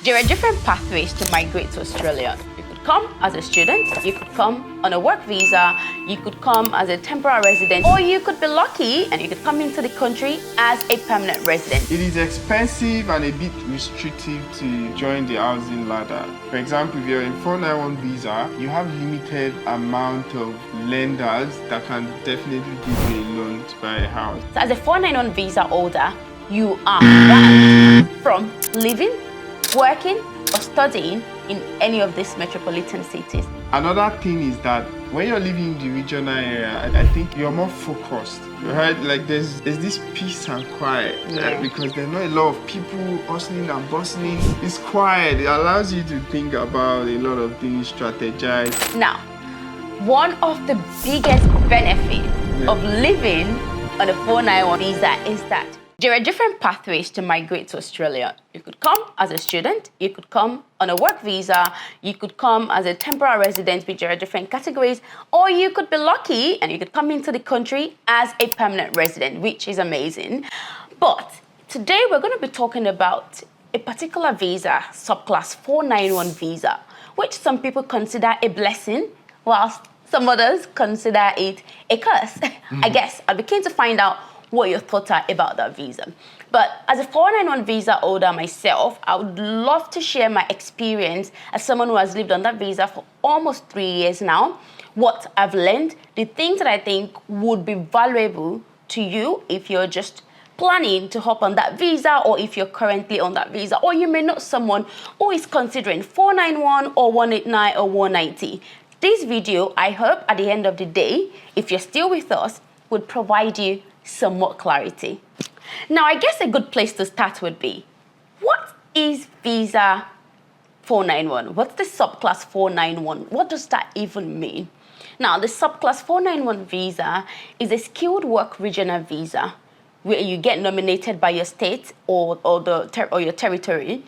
There are different pathways to migrate to Australia. You could come as a student, you could come on a work visa, you could come as a temporary resident, or you could be lucky and you could come into the country as a permanent resident. It is expensive and a bit restrictive to join the housing ladder. For example, if you're in 491 visa, you have limited amount of lenders that can definitely give you a loan to buy a house. So as a 491 visa holder, you are banned from living, working, or studying in any of these metropolitan cities. Another thing is that when you're living in the regional area, I think you're more focused, right? Like there's this peace and quiet, right? Because there are not a lot of people hustling and bustling. It's quiet. It allows you to think about a lot of things, strategize. Now, one of the biggest benefits of living on a 491 visa is that there are different pathways to migrate to Australia. You could come as a student, you could come on a work visa, you could come as a temporary resident, which are different categories, or you could be lucky and you could come into the country as a permanent resident, which is amazing. But today we're going to be talking about a particular visa, subclass 491 visa, which some people consider a blessing, whilst some others consider it a curse. I guess I'll be keen to find out what your thoughts are about that visa. But as a 491 visa holder myself, I would love to share my experience as someone who has lived on that visa for almost 3 years now, what I've learned, the things that I think would be valuable to you if you're just planning to hop on that visa, or if you're currently on that visa, or you may know someone who is considering 491 or 189 or 190. This video, I hope at the end of the day, if you're still with us, would provide you some more clarity. Now, I guess a good place to start would be, what is visa 491? What's the subclass 491? What does that even mean? Now, the subclass 491 visa is a skilled work regional visa where you get nominated by your state or your territory,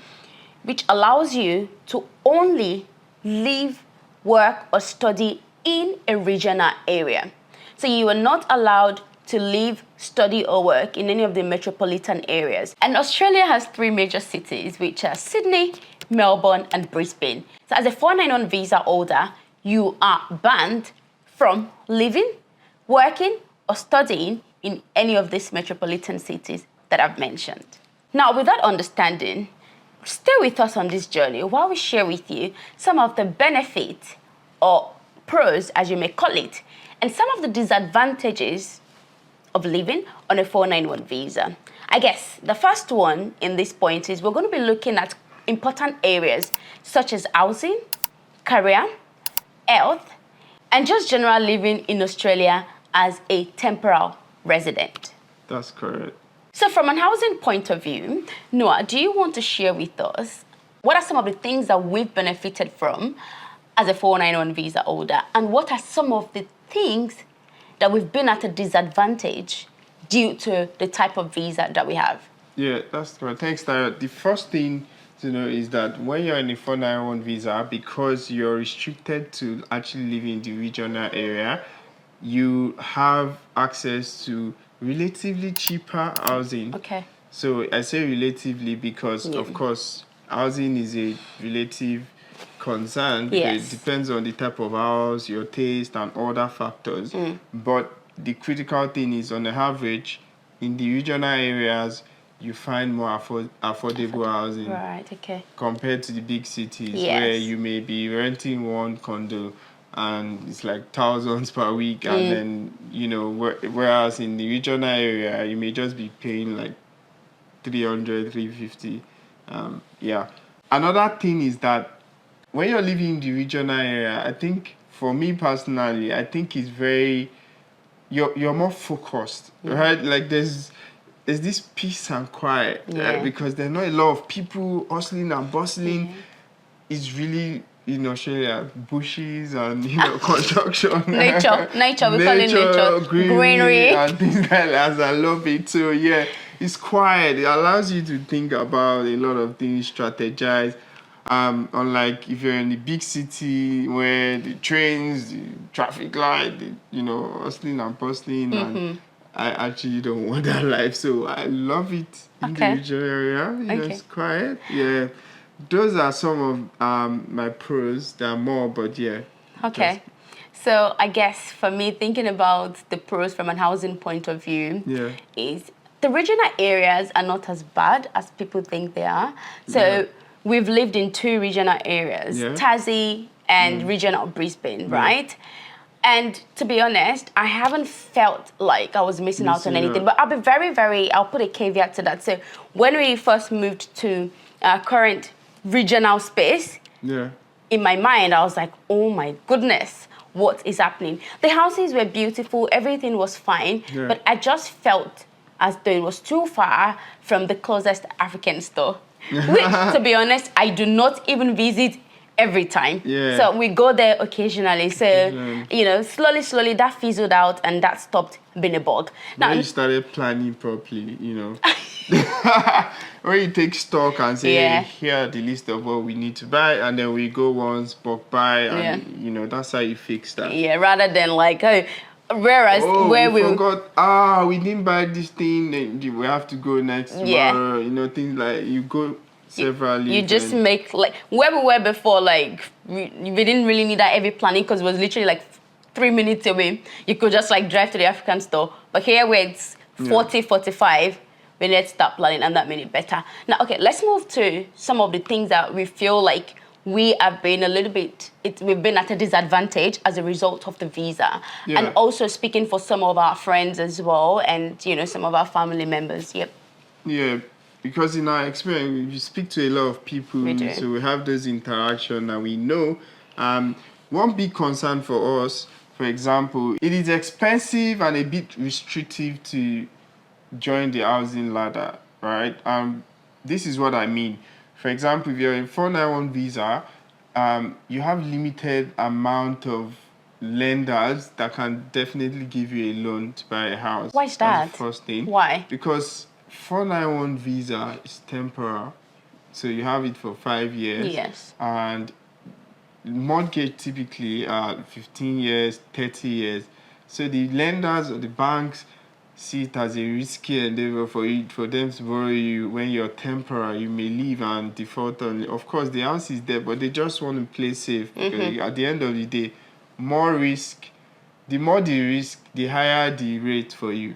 which allows you to only live, work, or study in a regional area. So you are not allowed to live, study, or work in any of the metropolitan areas. And Australia has 3 major cities, which are Sydney, Melbourne, and Brisbane. So as a 491 visa holder, you are banned from living, working, or studying in any of these metropolitan cities that I've mentioned. Now, with that understanding, stay with us on this journey while we share with you some of the benefits, or pros, as you may call it, and some of the disadvantages of living on a 491 visa. I guess the first one in this point is we're going to be looking at important areas such as housing, career, health, and just general living in Australia as a temporary resident. That's correct. So from an housing point of view, Noah, do you want to share with us what are some of the things that we've benefited from as a 491 visa holder, and what are some of the things that we've been at a disadvantage due to the type of visa that we have? Yeah, that's correct. Thanks, Tara. The first thing to know is that when you're in a 491 visa, because you're restricted to actually living in the regional area, you have access to relatively cheaper housing. Okay. So I say relatively because, of course, housing is a relative concern. Yes. It depends on the type of house, your taste, and other factors. But the critical thing is, on the average, in the regional areas, you find more affordable housing. Right, okay. Compared to the big cities, Yes. where you may be renting one condo and it's like thousands per week, and then, you know, whereas in the regional area, you may just be paying like 300, 350. Another thing is that when you're living in the regional area, I think, for me personally, I think it's very, you're more focused, right? Like there's this peace and quiet, because there are not a lot of people hustling and bustling. It's really, in Australia, bushes and, you know, construction. nature, we call it nature. Greenery. And things like that. I love it. So yeah, it's quiet. It allows you to think about a lot of things, strategize. Unlike if you're in the big city where the trains, the traffic light, you know, hustling and bustling, and I actually don't want that life. So I love it in the regional area. You know, it's quiet. Yeah. those are some of my pros. There are more, but yeah. Okay. So I guess for me, thinking about the pros from an housing point of view is the regional areas are not as bad as people think they are. So we've lived in two regional areas, Tassie and regional Brisbane, right? And to be honest, I haven't felt like I was missing out on anything. But I'll be I'll put a caveat to that. So when we first moved to our current regional space, in my mind, I was like, oh my goodness, what is happening? The houses were beautiful, everything was fine, but I just felt as though it was too far from the closest African store, which, to be honest, I do not even visit every time. So we go there occasionally. So, you know, slowly that fizzled out and that stopped being a bug. Now you started planning properly, you know. When you take stock and say, hey, here are the list of what we need to buy, and then we go once, bulk buy, and you know, that's how you fix that. Rather than like, oh, whereas where we forgot, we didn't buy this thing, then we have to go next tomorrow, you know, things like you go severally. You just make, like, where we were before, like, we didn't really need that heavy planning because it was literally like 3 minutes away. You could just like drive to the African store. But here where it's 40, 45, we need to start planning, and that made it better. Now, okay, let's move to some of the things that we feel like we have been a little bit, we've been at a disadvantage as a result of the visa. And also speaking for some of our friends as well, and, you know, some of our family members. Yeah, because in our experience, we speak to a lot of people, so we have those interactions, and we know one big concern for us, for example, it is expensive and a bit restrictive to join the housing ladder, right? This is what I mean. For example, if you're in 491 visa, you have limited amount of lenders that can definitely give you a loan to buy a house. Why is that? That's the first thing. Why? Because 491 visa is temporary, so you have it for 5 years. And mortgage typically are 15 years, 30 years. So the lenders or the banks see it as a risky endeavor for them to borrow you when you're temporary. You may leave and default on it. Of course, the house is there, but they just want to play safe. Because at the end of the day, more risk, the more the risk, the higher the rate for you.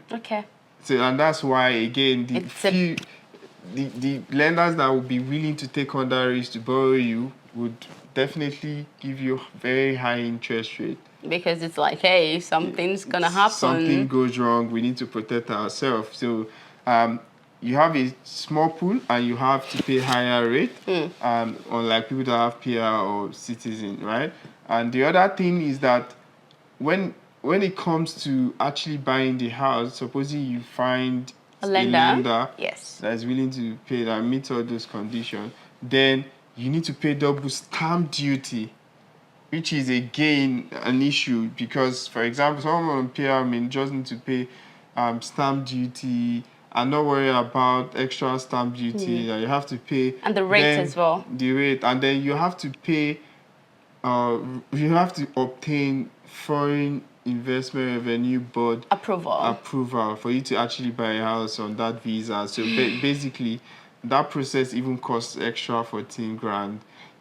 So, and that's why, again, the lenders that would be willing to take on that risk to borrow you would definitely give you very high interest rate. Because it's like, hey, something's gonna happen. Something goes wrong, we need to protect ourselves. So you have a small pool and you have to pay higher rate, unlike people that have PR or citizen, right? And the other thing is that when it comes to actually buying the house, supposing you find a lender that is willing to pay that meets all those conditions, then you need to pay double stamp duty, which is again an issue because, for example, someone on PR may just need to pay stamp duty and not worry about extra stamp duty that you have to pay. And the rate as well. The rate. And then you have to pay, you have to obtain Foreign Investment Revenue Board approval for you to actually buy a house on that visa. So basically, that process even costs extra 14 grand.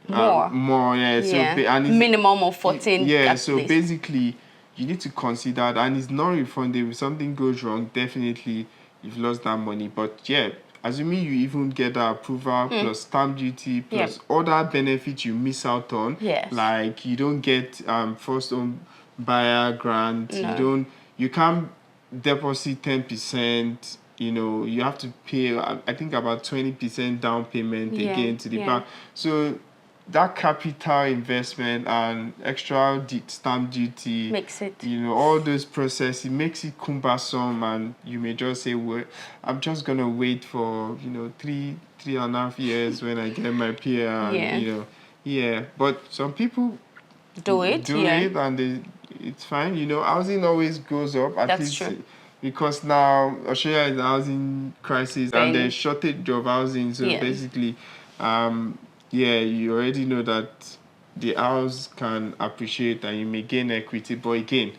More, yeah. So and minimum of 14. Yeah, so least. Basically, you need to consider that, and it's not refundable. If something goes wrong, definitely you've lost that money. But yeah, assuming you even get that approval plus stamp duty plus other benefits you miss out on, like you don't get first home buyer grant, you can't deposit 10%. You know, you have to pay, I think, about 20% down payment again to the bank. So that capital investment and extra stamp duty makes it, you know, all those processes, makes it cumbersome, and you may just say, well, I'm just gonna wait for, you know, three and a half years when I get my PR, and, you know, but some people do it and it's fine. You know, housing always goes up, at least true. Because now Australia is in a housing crisis and there's shortage of housing, so basically you already know that the house can appreciate and you may gain equity, but again,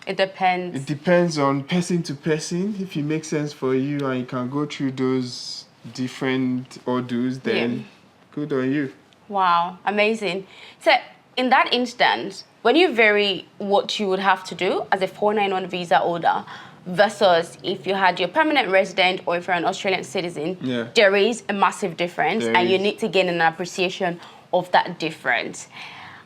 it depends. It depends on person to person. If it makes sense for you and you can go through those different orders, then good on you. Wow, amazing. So in that instance, when you vary what you would have to do as a 491 visa holder versus if you had your permanent resident or if you're an Australian citizen, there is a massive difference and you need to gain an appreciation of that difference.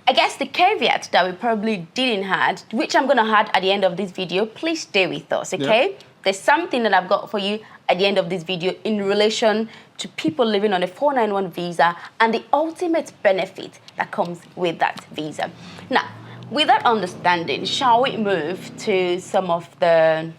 I guess the caveat that we probably didn't have, which I'm going to add at the end of this video, please stay with us, okay? There's something that I've got for you at the end of this video in relation to people living on a 491 visa and the ultimate benefit that comes with that visa. Now, with that understanding, shall we move to some of the...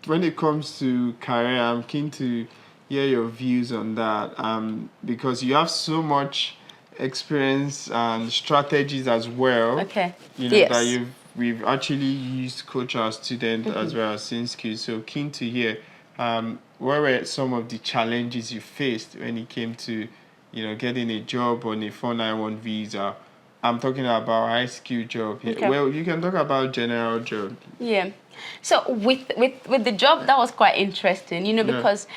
When it comes to career, I'm keen to hear your views on that because you have so much experience and strategies as well. Okay. You know, that we've actually used coach our student as well as seen skills. So keen to hear what were some of the challenges you faced when it came to, you know, getting a job on a 491 visa. I'm talking about high skill job here. Okay. Well, you can talk about general job. Yeah. So with the job, that was quite interesting, you know, because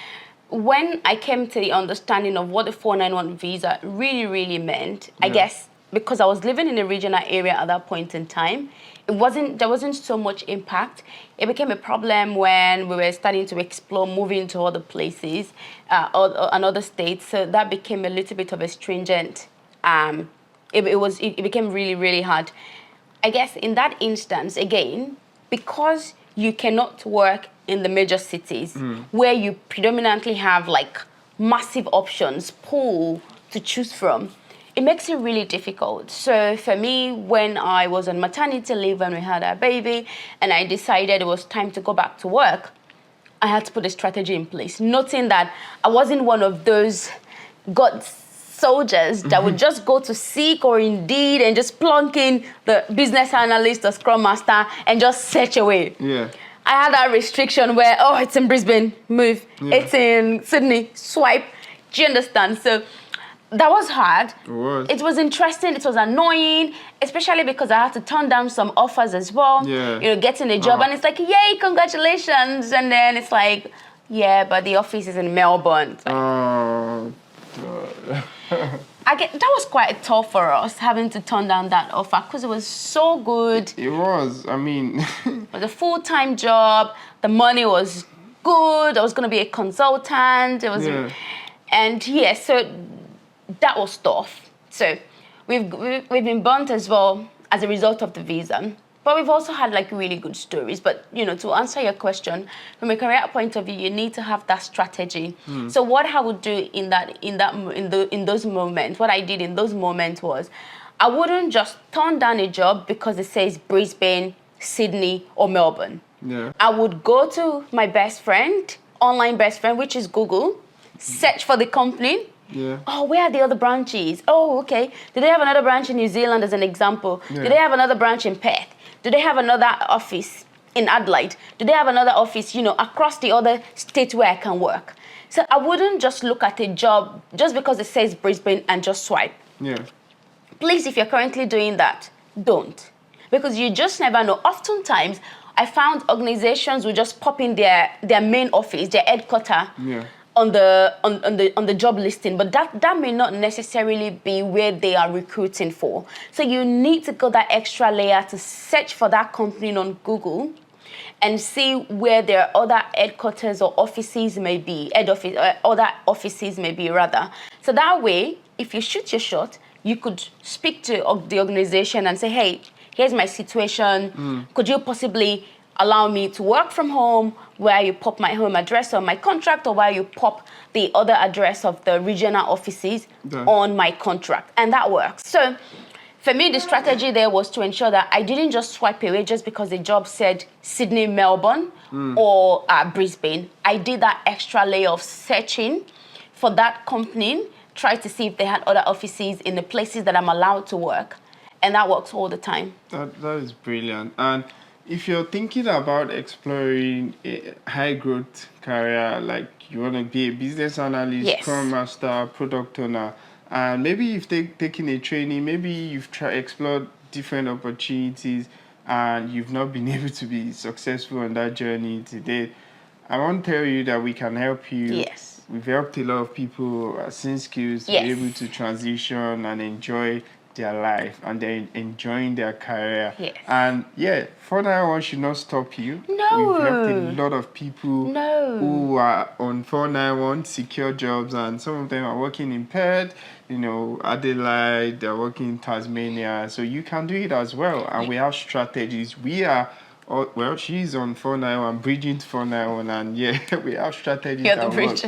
when I came to the understanding of what the 491 visa really, really meant, I guess because I was living in a regional area at that point in time, there wasn't so much impact. It became a problem when we were starting to explore moving to other places, or another states. So that became a little bit of a stringent. It became really, really hard. I guess in that instance, again, because you cannot work in the major cities where you predominantly have like massive options, pool to choose from, it makes it really difficult. So for me, when I was on maternity leave and we had our baby and I decided it was time to go back to work, I had to put a strategy in place, noting that I wasn't one of those soldiers that would just go to Seek or Indeed and just plunk in the business analyst or scrum master and just search away. I had that restriction where, oh, it's in Brisbane, move. It's in Sydney, swipe. Do you understand? So that was hard. It was interesting. It was annoying, especially because I had to turn down some offers as well. You know, getting a job. And it's like, yay, congratulations. And then it's like, yeah, but the office is in Melbourne. Like, that was quite tough for us, having to turn down that offer because it was so good. It was. I mean... it was a full-time job. The money was good. I was going to be a consultant. It was... And so that was tough. So we've been burnt as well as a result of the visa. But we've also had like really good stories. But, you know, to answer your question, from a career point of view, you need to have that strategy. So what I would do in those moments, what I did in those moments was, I wouldn't just turn down a job because it says Brisbane, Sydney, or Melbourne. I would go to my best friend, online best friend, which is Google, search for the company. Oh, where are the other branches? Oh, okay. Do they have another branch in New Zealand as an example? Do they have another branch in Perth? Do they have another office in Adelaide? Do they have another office, you know, across the other states where I can work? So I wouldn't just look at a job just because it says Brisbane and just swipe. Please, if you're currently doing that, don't. Because you just never know. Oftentimes, I found organizations will just pop in their main office, their headquarters, on the job listing, but that may not necessarily be where they are recruiting for. So you need to go that extra layer to search for that company on Google and see where their other headquarters or offices may be, other offices may be rather. So that way, if you shoot your shot, you could speak to the organization and say, hey, here's my situation. Could you possibly allow me to work from home, where you pop my home address on my contract, or where you pop the other address of the regional offices on my contract? And that works. So for me, the strategy there was to ensure that I didn't just swipe away just because the job said Sydney, Melbourne, or Brisbane. I did that extra layer of searching for that company, try to see if they had other offices in the places that I'm allowed to work. And that works all the time. That is brilliant. And if you're thinking about exploring a high growth career, like you want to be a business analyst, Scrum Master, product owner, and maybe you've taken a training, maybe you've explored different opportunities and you've not been able to be successful on that journey today, I want to tell you that we can help you we've helped a lot of people seeing skills to Yes. be able to transition and enjoy their life and they're enjoying their career. Yes. And yeah, 491 should not stop you. No. We've helped a lot of people No. who are on 491 secure jobs, and some of them are working in Perth, Adelaide, they're working in Tasmania. So you can do it as well. And we have strategies. We are she's on 491, bridging to 491, and yeah, we have strategies. You're the bridge.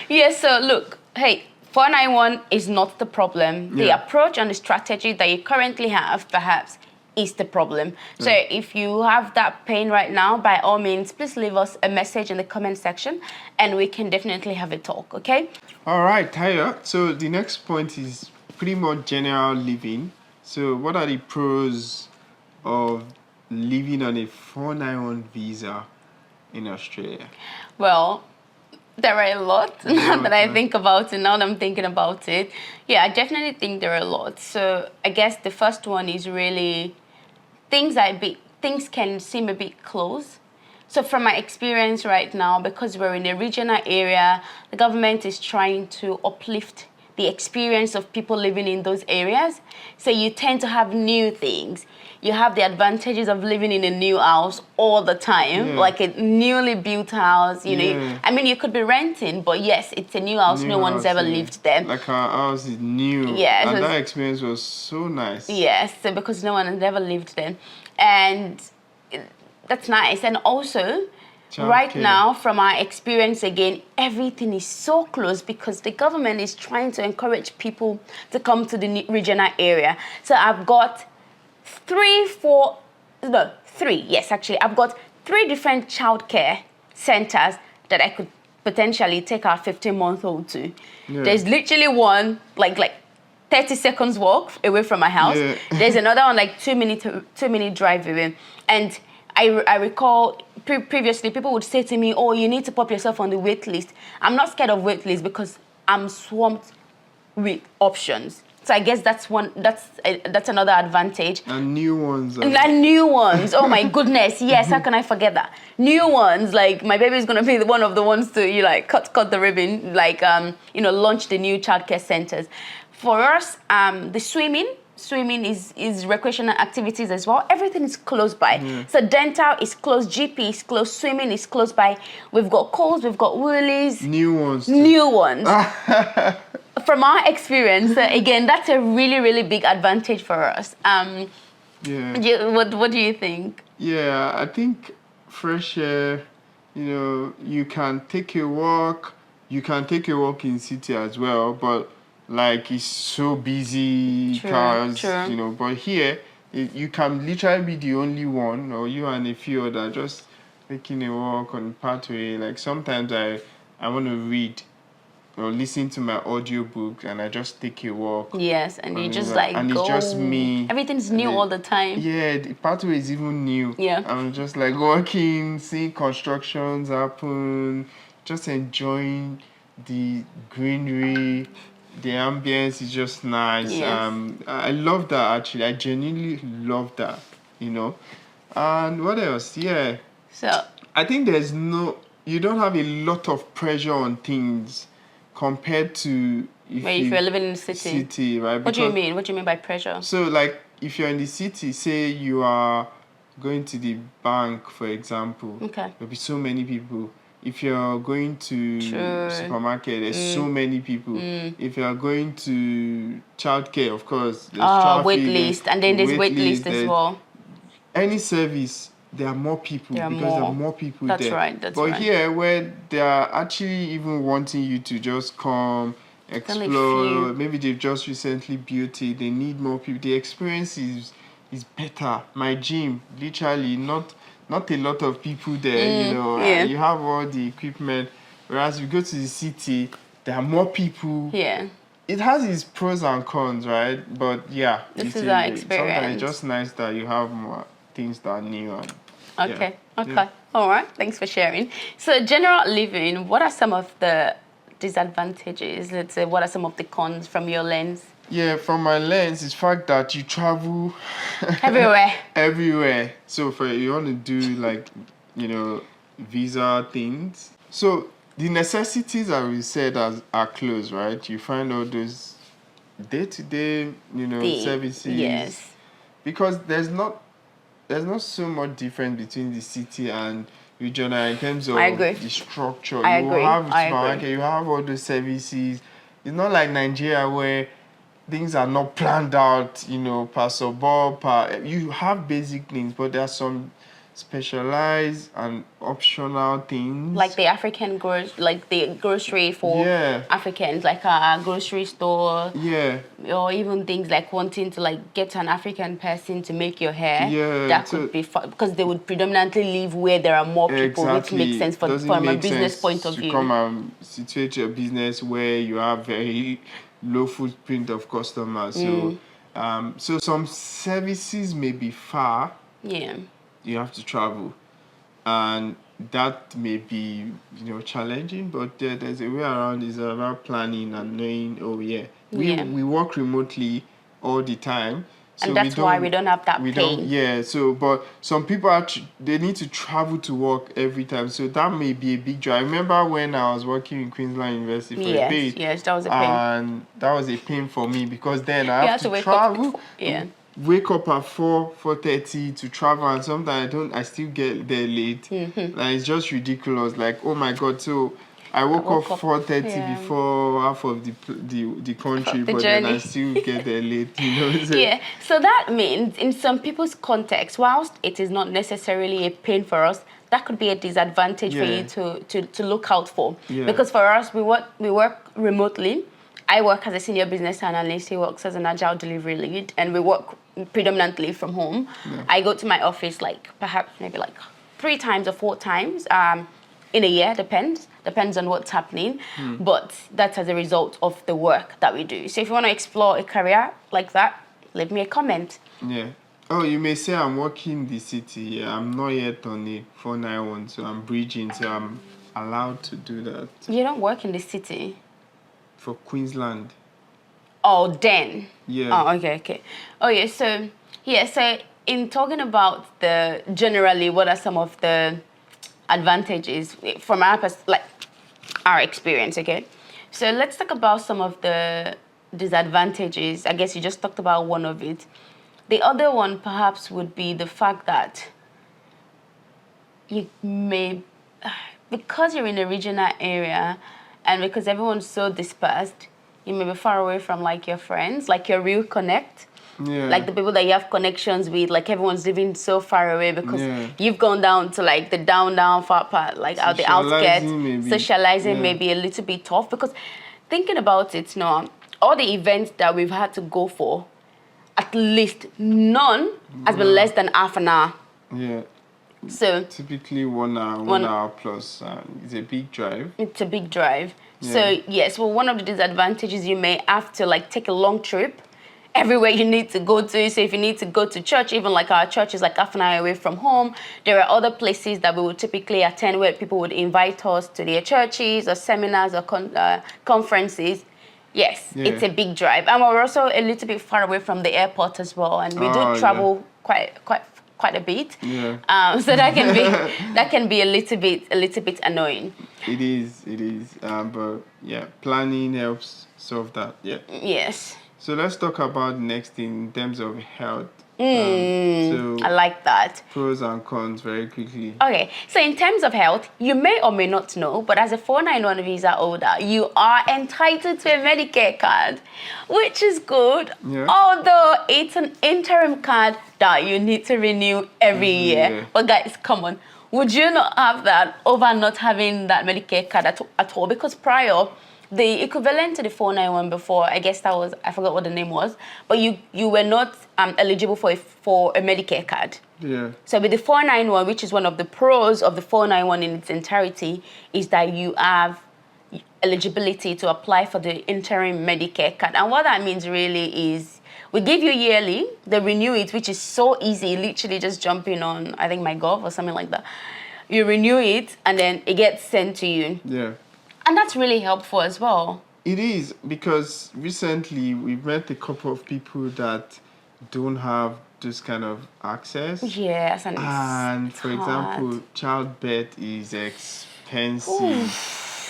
Yes, so look, hey, 491 is not the problem. The approach and the strategy that you currently have, perhaps, is the problem. So if you have that pain right now, by all means, please leave us a message in the comment section and we can definitely have a talk, okay? All right, Tyler. So the next point is pretty much general living. So what are the pros of living on a 491 visa in Australia? Well, there are a lot now that I think about it, now that I'm thinking about it. Yeah, I definitely think there are a lot. So I guess the first one is really things can seem a bit close. So from my experience right now, because we're in a regional area, the government is trying to uplift the experience of people living in those areas. So you tend to have new things. You have the advantages of living in a new house all the time, like a newly built house. You could be renting, but yes, it's a new house. No one's ever lived there. Like our house is new. Yeah, and that experience was so nice. Yes, so because no one has ever lived there. And that's nice. And also, right now, from our experience again, everything is so close because the government is trying to encourage people to come to the regional area. So I've got I've got 3 different childcare centers that I could potentially take our 15-month-old to. Yeah. There's literally one, like 30 seconds walk away from my house. Yeah. There's another one, like 2-minute drive away. And I recall previously people would say to me, oh, you need to pop yourself on the wait list. I'm not scared of wait list because I'm swamped with options. So I guess that's another advantage. And new ones. And new ones. Oh my goodness. Yes, how can I forget that? New ones. Like my baby is gonna be one of the ones to cut the ribbon, launch the new childcare centers. For us, the swimming is recreational activities as well. Everything is close by. Yeah. So dental is close, GP is close, swimming is close by. We've got Coles, we've got Woolies. New ones. New ones. From our experience, again, that's a really, really big advantage for us. What do you think? Yeah, I think fresh air, you can take a walk. You can take a walk in city as well, but it's so busy, cars, but here, you can literally be the only one, or you and a few others just taking a walk on the pathway. Like sometimes I want to read or listen to my audiobook and I just take a walk. Yes, and you just and go. It's just me. Everything's new all the time. Yeah, the pathway is even new. Yeah. I'm just walking, seeing constructions happen, just enjoying the greenery. The ambience is just nice. Yes. I love that actually. I genuinely love that, And what else? Yeah. So I think you don't have a lot of pressure on things compared to if you're living in the city. Right? What do you mean? What do you mean by pressure? So if you're in the city, say you are going to the bank, for example. Okay. There'll be so many people. If you're going to supermarket, there's so many people. If you're going to childcare, of course, there's traffic. Wait list, and then there's wait list as well. Any service, there are more people there are more people there. That's right. But here, where they are actually even wanting you to just come, explore, maybe they've just recently built it, they need more people. The experience is better. My gym, literally, not a lot of people there, you have all the equipment. Whereas you go to the city, there are more people. Yeah. It has its pros and cons, right? But yeah. This is our experience. Sometimes it's just nice that you have more things that are new. Okay. All right. Thanks for sharing. So general living, what are some of the disadvantages? Let's say, what are some of the cons from your lens? Yeah, from my lens, it's the fact that you travel everywhere. So you want to do visa things. So the necessities that we said are close, right? You find all those day-to-day, services. Yes. Because there's not so much difference between the city and regional in terms of I agree. the structure. I You agree. have I supermarket, agree. you have all those services. It's not like Nigeria where things are not planned out, per suburb, you have basic things, but there are some specialized and optional things. Like the like the grocery for Yeah. Africans, like a grocery store. Yeah. Or even things like wanting to like get an African person to make your hair. Yeah, That could be fun because they would predominantly live where there are more people, which makes sense Doesn't from a make business sense point of to view. come and situate your business where you have very low footprint of customers. So some services may be far. Yeah. You have to travel, and that may be challenging. But there's a way around. It's about planning and knowing. Oh yeah, we work remotely all the time. So And that's why we don't have that pain. Yeah. So, but some people they need to travel to work every time. So that may be a big drive. I remember when I was working in Queensland University for a bit. Yes, that was a pain. And that was a pain for me because then I have to wake travel. up. Yeah. Wake up at 4:30 to travel, and sometimes I still get there late. And it's just ridiculous. Like, oh my God! So I woke up 4:30 before half of the country, but then I still get there late. So. Yeah. So that means in some people's context, whilst it is not necessarily a pain for us, that could be a disadvantage for you to look out for. Yeah. Because for us, we work remotely. I work as a senior business analyst. He works as an agile delivery lead, and we work predominantly from home. Yeah. I go to my office perhaps maybe 3 times or 4 times in a year. Depends on what's happening. But that's as a result of the work that we do. So if you want to explore a career like that, leave me a comment. Yeah. Oh, you may say I'm working the city. Yeah, I'm not yet on the 491, so I'm bridging, so I'm allowed to do that. You don't work in the city. For Queensland. Oh, then. Yeah. Oh, okay. Oh, yeah. So in talking about generally, what are some of the advantages from our experience? Okay. So let's talk about some of the disadvantages. I guess you just talked about one of it. The other one perhaps would be the fact that you may, because you're in a regional area, and because everyone's so dispersed, you may be far away from your friends, your real connect. Yeah. Like the people that you have connections with, everyone's living so far away because you've gone down to the down far part, out the outskirts. Socializing may be a little bit tough because thinking about it now, all the events that we've had to go for, at least none has been less than half an hour. Yeah. So typically 1 hour, 1 hour plus. It's a big drive. It's a big drive. Yeah. So yes, one of the disadvantages, you may have to take a long trip everywhere you need to go to. So if you need to go to church, even our church is half an hour away from home. There are other places that we would typically attend where people would invite us to their churches or seminars or conferences. Yes, it's a big drive. And we're also a little bit far away from the airport as well. And we do travel quite a bit. Yeah. So that can be a little bit annoying. It is. But yeah, planning helps solve that. Yeah. Yes. So let's talk about the next thing in terms of health. I like that. Pros and cons very quickly. Okay, so in terms of health, you may or may not know, but as a 491 visa holder, you are entitled to a Medicare card, which is good. Yeah. Although it's an interim card that you need to renew every year. But guys, come on. Would you not have that over not having that Medicare card at all? Because prior, the equivalent to the 491 before, I guess that was, I forgot what the name was, but you were not eligible for a Medicare card. Yeah. So with the 491, which is one of the pros of the 491 in its entirety, is that you have eligibility to apply for the interim Medicare card. And what that means really is we give you yearly, they renew it, which is so easy, literally just jumping on, I think, MyGov or something like that. You renew it, and then it gets sent to you. Yeah. And that's really helpful as well. It is, because recently we've met a couple of people that don't have this kind of access. Yes, and for example, childbirth is expensive.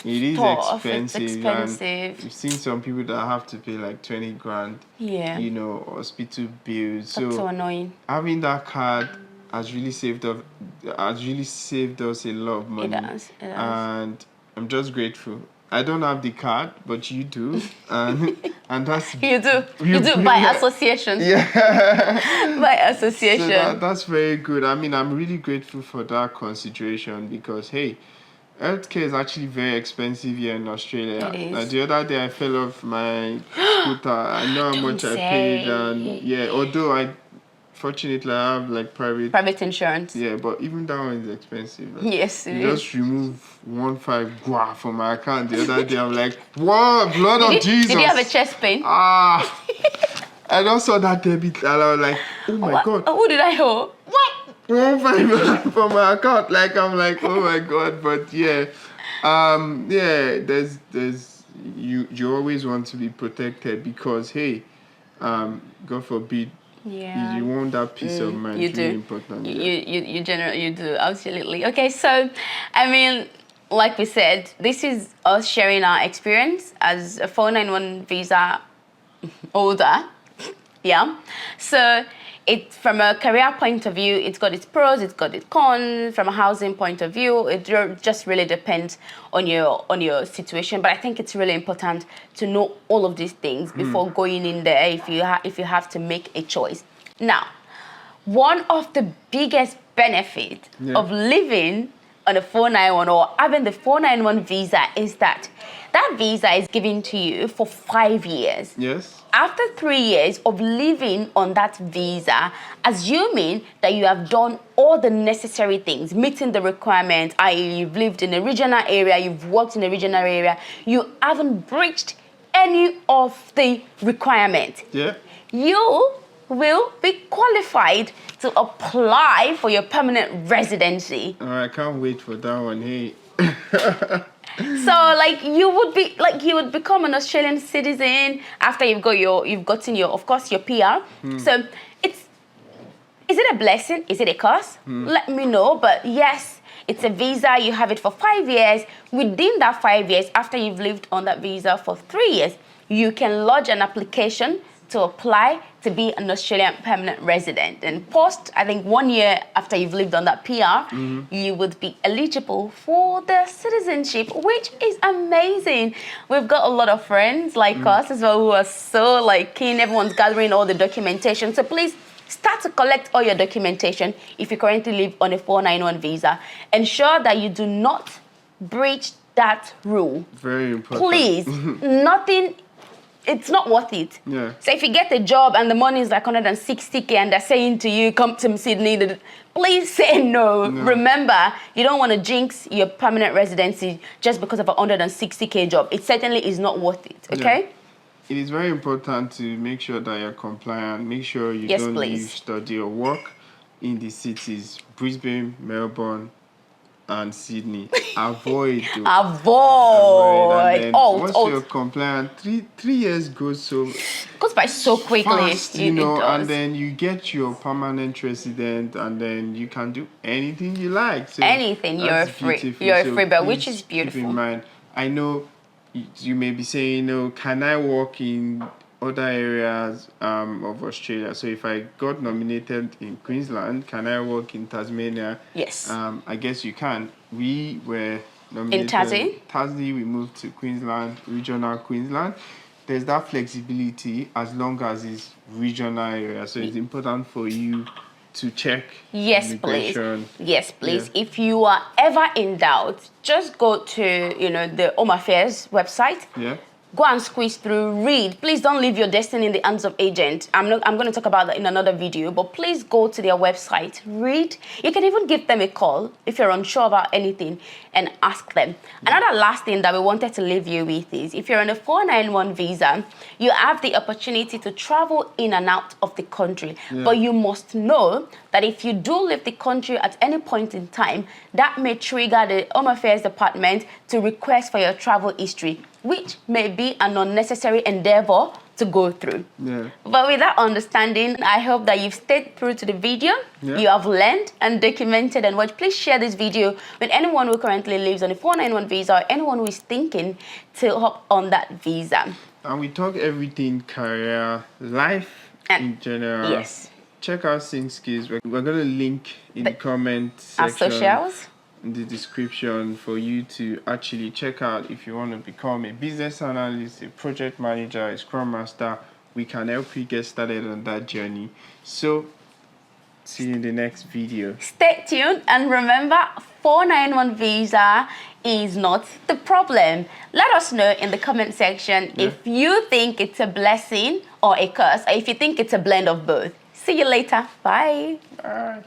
It is tough. expensive. It's expensive. And you've seen some people that have to pay like 20 grand. Yeah. You know, hospital bills. That's so annoying. Having that card has really saved us a lot of money. It does. And I'm just grateful. I don't have the card, but you do, and that's you do by association. Yeah, by association. So that's very good. I mean, I'm really grateful for that consideration because hey, healthcare is actually very expensive here in Australia. It is. The other day I fell off my scooter. I know how much I paid, and yeah, although fortunately I have like private insurance. Yeah, but even that one is expensive. Like, yes, it you is. just remove 1.5 gua from my account. The other day I'm like, wow, blood of Jesus. Did you have a chest pain? I just saw that debit and I was like, oh my God. Who did I owe? What? 1.5 from my account. Like I'm like, oh my God. But yeah, there's you always want to be protected because hey, God forbid. Yeah. You want that peace of mind. You it's do. Really important. You generally do, absolutely. Okay, so I mean, like we said, this is us sharing our experience as a 491 visa holder. Yeah. So it from a career point of view, it's got its pros, it's got its cons. From a housing point of view, it just really depends on your situation. But I think it's really important to know all of these things before going in there if you have to make a choice. Now, one of the biggest benefits of living on a 491 or having the 491 visa is that visa is given to you for 5 years. Yes. After 3 years of living on that visa, assuming that you have done all the necessary things, meeting the requirements, i.e. you've lived in a regional area, you've worked in a regional area, you haven't breached any of the requirements. Yeah. You will be qualified to apply for your permanent residency. Oh, I can't wait for that one. Hey. So you would become an Australian citizen after you've gotten your PR. So is it a blessing? Is it a curse? Let me know. But yes, it's a visa. You have it for 5 years. Within that 5 years, after you've lived on that visa for 3 years, you can lodge an application to apply to be an Australian permanent resident. And I think 1 year after you've lived on that PR, you would be eligible for the citizenship, which is amazing. We've got a lot of friends like us as well who are so keen. Everyone's gathering all the documentation. So please start to collect all your documentation if you currently live on a 491 visa. Ensure that you do not breach that rule. Very important. Please, it's not worth it. Yeah. So if you get a job and the money is like 160K and they're saying to you, come to Sydney, please say no. Remember, you don't want to jinx your permanent residency just because of a 160K job. It certainly is not worth it, okay? Yeah. It is very important to make sure that you're compliant. Make sure you don't leave study or work in the cities, Brisbane, Melbourne, and Sydney. Avoid. Avoid. Once you're compliant, 3 years goes by so quickly. Fast, and then you get your permanent resident, and then you can do anything you like. So anything, you're free. You're a free bird, which is beautiful. Keep in mind, I know you may be saying, can I work in other areas of Australia? So if I got nominated in Queensland, can I work in Tasmania? Yes. I guess you can. We were nominated in Tassie. We moved to Queensland, regional Queensland. There's that flexibility as long as it's regional area. So it's important for you to check. Yes, please. Yes, please. Yeah. If you are ever in doubt, just go to the Home Affairs website. Yeah. Go and squeeze through, read. Please don't leave your destiny in the hands of agent. I'm going to talk about that in another video, but please go to their website, read. You can even give them a call if you're unsure about anything and ask them. Another last thing that we wanted to leave you with is if you're on a 491 visa, you have the opportunity to travel in and out of the country. Yeah. But you must know that if you do leave the country at any point in time, that may trigger the Home Affairs Department to request for your travel history, which may be an unnecessary endeavor to to go through. Yeah. But with that understanding, I hope that you've stayed through to the video. Yeah. You have learned and documented and watched. Please share this video with anyone who currently lives on a 491 visa or anyone who is thinking to hop on that visa. And we talk everything career, life in general. Yes. Check out Sync Skills. We're going to link in the comment Our section, socials, in the description, for you to actually check out if you want to become a business analyst, a project manager, a scrum master. We can help you get started on that journey. So, see you in the next video. Stay tuned and remember, 491 visa is not the problem. Let us know in the comment section if you think it's a blessing or a curse, or if you think it's a blend of both. See you later. Bye. Bye.